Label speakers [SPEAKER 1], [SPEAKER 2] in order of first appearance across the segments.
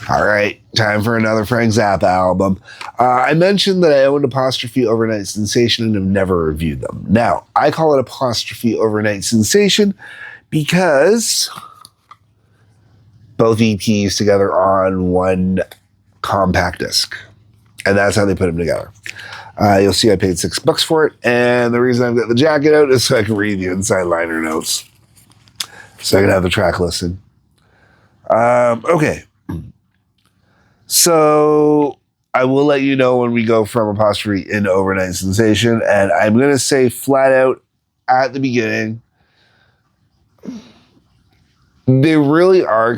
[SPEAKER 1] All right, time for another Frank Zappa album. I mentioned that I owned Apostrophe Overnight Sensation and have never reviewed them. Now, I call it Apostrophe Overnight Sensation because both EPs together on one compact disc. And that's how they put them together. You'll see I paid $6 for it, and the reason I've got the jacket out is so I can read the inside liner notes. So I can have the track listed. Okay. So I will let you know when we go from Apostrophe into Overnight Sensation, and I'm going to say flat out at the beginning, they really are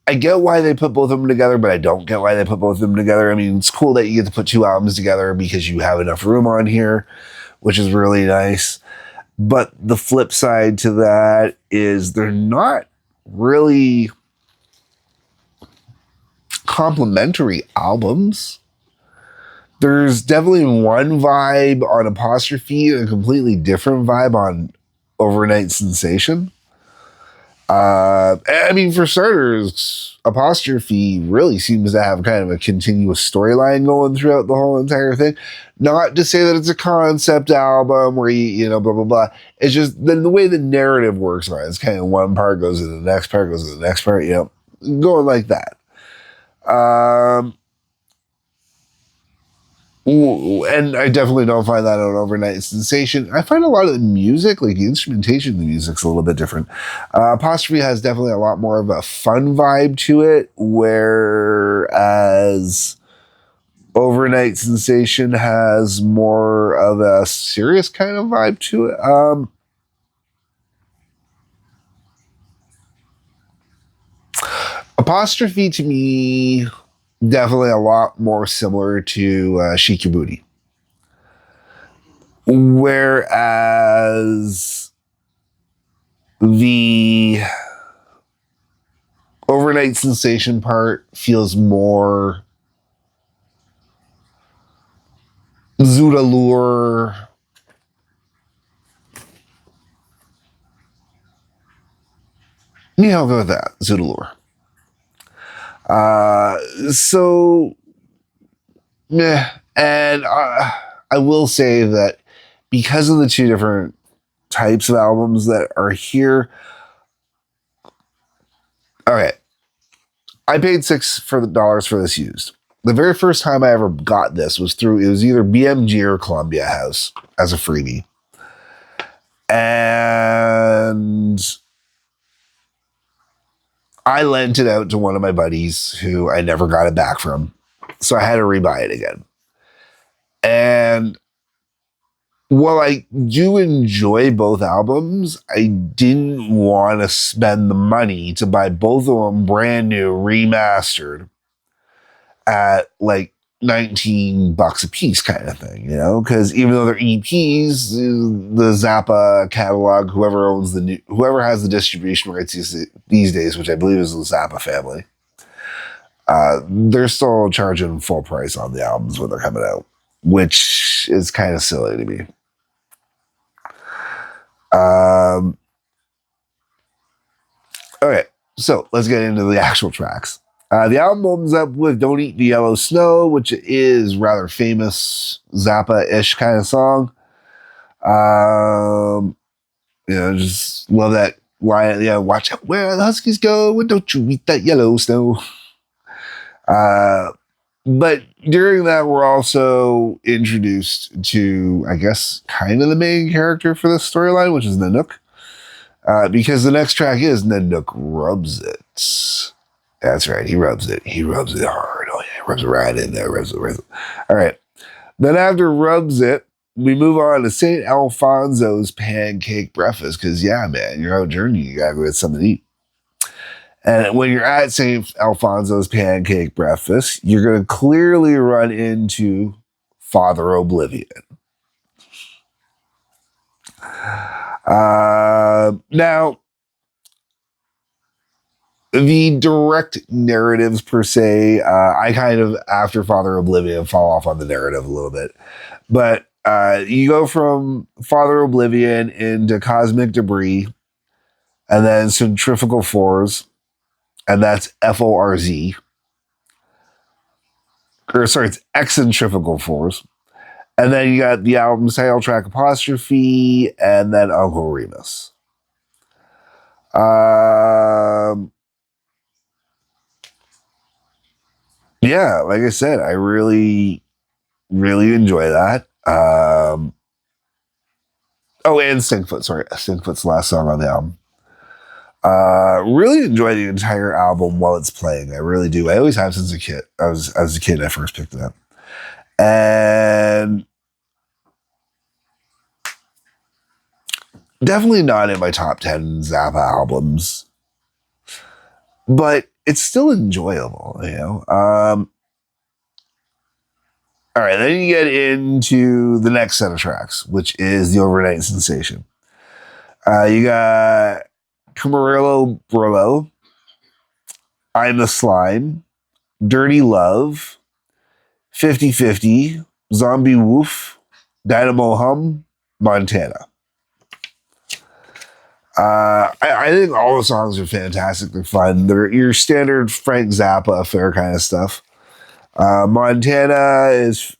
[SPEAKER 1] I get why they put both of them together, but I don't get why they put both of them together. I mean, it's cool that you get to put two albums together because you have enough room on here, which is really nice. But the flip side to that is they're not really complementary albums. There's definitely one vibe on Apostrophe and a completely different vibe on Overnight Sensation. I mean, for starters, Apostrophe really seems to have kind of a continuous storyline going throughout the whole entire thing. Not to say that it's a concept album where you know, blah, blah, blah. It's just the way the narrative works on it. It's kind of one part goes to the next part, goes to the next part, you know, going like that. And I definitely don't find that on Overnight Sensation. I find a lot of the music, like the instrumentation of the music's a little bit different. Apostrophe has definitely a lot more of a fun vibe to it, whereas Overnight Sensation has more of a serious kind of vibe to it. Apostrophe to me, definitely a lot more similar to Shake Your Booty. Whereas the Overnight Sensation part feels more Zoot-Allure. Yeah, I'll go with that. Zoot-Allure. And I will say that because of the two different types of albums that are here, okay, I paid $6 for this used. The very first time I ever got this was it was either BMG or Columbia House as a freebie. And I lent it out to one of my buddies who I never got it back from. So I had to rebuy it again. And while I do enjoy both albums, I didn't want to spend the money to buy both of them brand new, remastered at like $19 a piece kind of thing, you know? Because even though they're EPs, the Zappa catalog, whoever has the distribution rights these days, which I believe is the Zappa family, they're still charging full price on the albums when they're coming out, which is kind of silly to me. Okay, so let's get into the actual tracks. The album opens up with Don't Eat the Yellow Snow, which is rather famous Zappa-ish kind of song. You know, just love that line. Yeah, watch out where the Huskies go and don't you eat that yellow snow. But during that, we're also introduced to, I guess, kind of the main character for this storyline, which is Nanook. Because the next track is Nanook Rubs It. That's right, he rubs it. He rubs it hard. Oh, yeah, he rubs it right in there. Rubs it. All right. Then after Rubs It, we move on to St. Alfonso's Pancake Breakfast. Because, yeah, man, you're out journeying. You got to go get something to eat. And when you're at St. Alfonso's Pancake Breakfast, you're going to clearly run into Father Oblivion. Now, the direct narratives per se, I kind of, after Father Oblivion, fall off on the narrative a little bit. But you go from Father Oblivion into Cosmic Debris, and then Centrifugal Force, and that's FORZ. Or sorry, it's eccentrifugal force. And then you got the album title track Apostrophe, and then Uncle Remus. Yeah, like I said, I really, really enjoy that. Oh, and Stinkfoot. Sorry, Stinkfoot's the last song on the album. Really enjoy the entire album while it's playing. I really do. I always have since a kid. As a kid, I first picked it up, and definitely not in my top 10 Zappa albums, but it's still enjoyable. You know. All right, then you get into the next set of tracks, which is the Overnight Sensation. You got Camarillo Brillo, I'm the Slime, Dirty Love, 50-50, Zombie Woof, Dynamo Hum, Montana. I think all the songs are fantastic. They're fun. They're your standard Frank Zappa affair kind of stuff. Montana is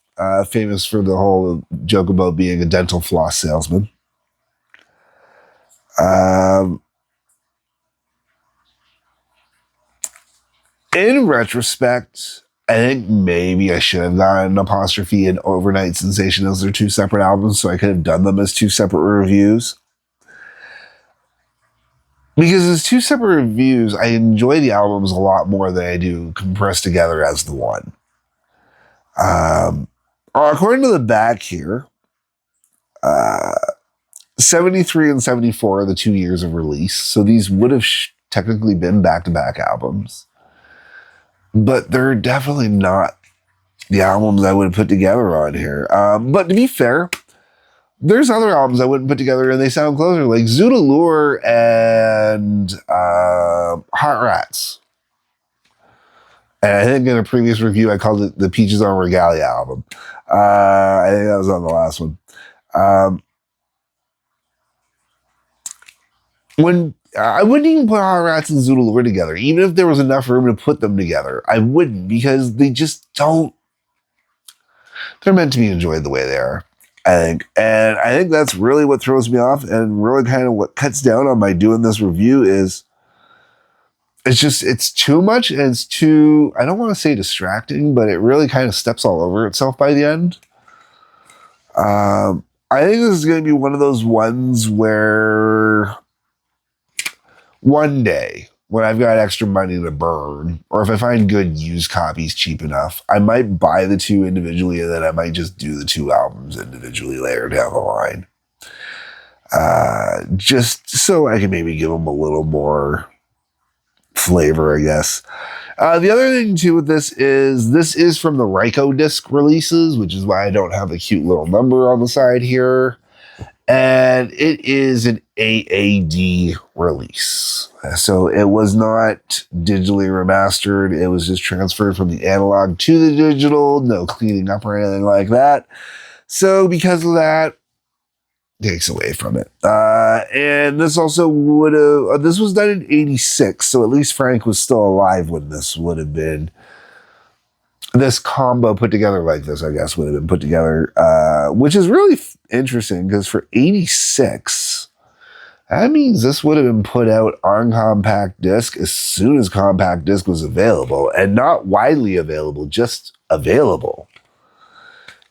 [SPEAKER 1] famous for the whole joke about being a dental floss salesman. In retrospect, I think maybe I should have gotten Apostrophe and Overnight Sensation as their two separate albums, so I could have done them as two separate reviews. Because as two separate reviews, I enjoy the albums a lot more than I do compressed together as the one. According to the back here, 73 and 74 are the 2 years of release, so these would have technically been back-to-back albums. But they're definitely not the albums I would have put together on here. But to be fair, there's other albums I wouldn't put together and they sound closer, like Zoodalure and Hot Rats. And I think in a previous review, I called it the Peaches on Regalia album. I think that was on the last one. When I wouldn't even put Hot Rats and Zoodalure together, even if there was enough room to put them together. I wouldn't, because they just don't. They're meant to be enjoyed the way they are, I think. And I think that's really what throws me off, and really kind of what cuts down on my doing this review is it's too much, and it's too, I don't want to say distracting, but it really kind of steps all over itself by the end. I think this is going to be one of those ones where one day, when I've got extra money to burn, or if I find good used copies cheap enough, I might buy the two individually, and then I might just do the two albums individually later down the line. Just so I can maybe give them a little more flavor, I guess. The other thing too with this is from the Ryko disc releases, which is why I don't have a cute little number on the side here. And it is an AAD release. So it was not digitally remastered. It was just transferred from the analog to the digital. No cleaning up or anything like that. So because of that, takes away from it. And this also would have, this was done in 86. So at least Frank was still alive when this would have been, this combo put together like this, I guess, would have been put together, which is really interesting because for 86, that means this would have been put out on compact disc as soon as compact disc was available, and not widely available, just available.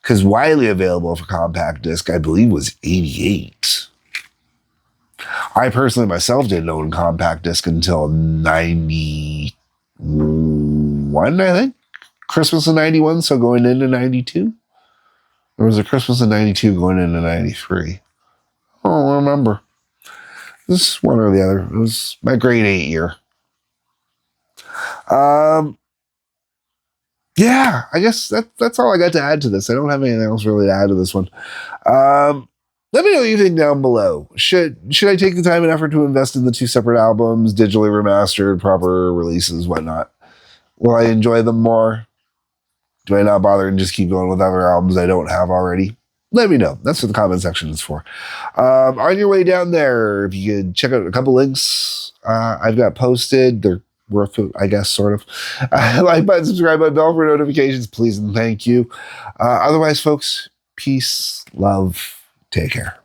[SPEAKER 1] Because widely available for compact disc, I believe, was 88. I personally myself didn't own compact disc until 91, I think. Christmas of 91, so going into 92? Or was it Christmas of 92 going into 93? I don't remember. This is one or the other. It was my grade 8 year. Yeah, I guess that's all I got to add to this. I don't have anything else really to add to this one. Let me know what you think down below. Should I take the time and effort to invest in the two separate albums, digitally remastered, proper releases, whatnot? Will I enjoy them more? Do I not bother and just keep going with other albums I don't have already? Let me know. That's what the comment section is for. On your way down there, if you could check out a couple links I've got posted. They're worth it, I guess, sort of. Like button, subscribe button, bell for notifications, please and thank you. Otherwise, folks, peace, love, take care.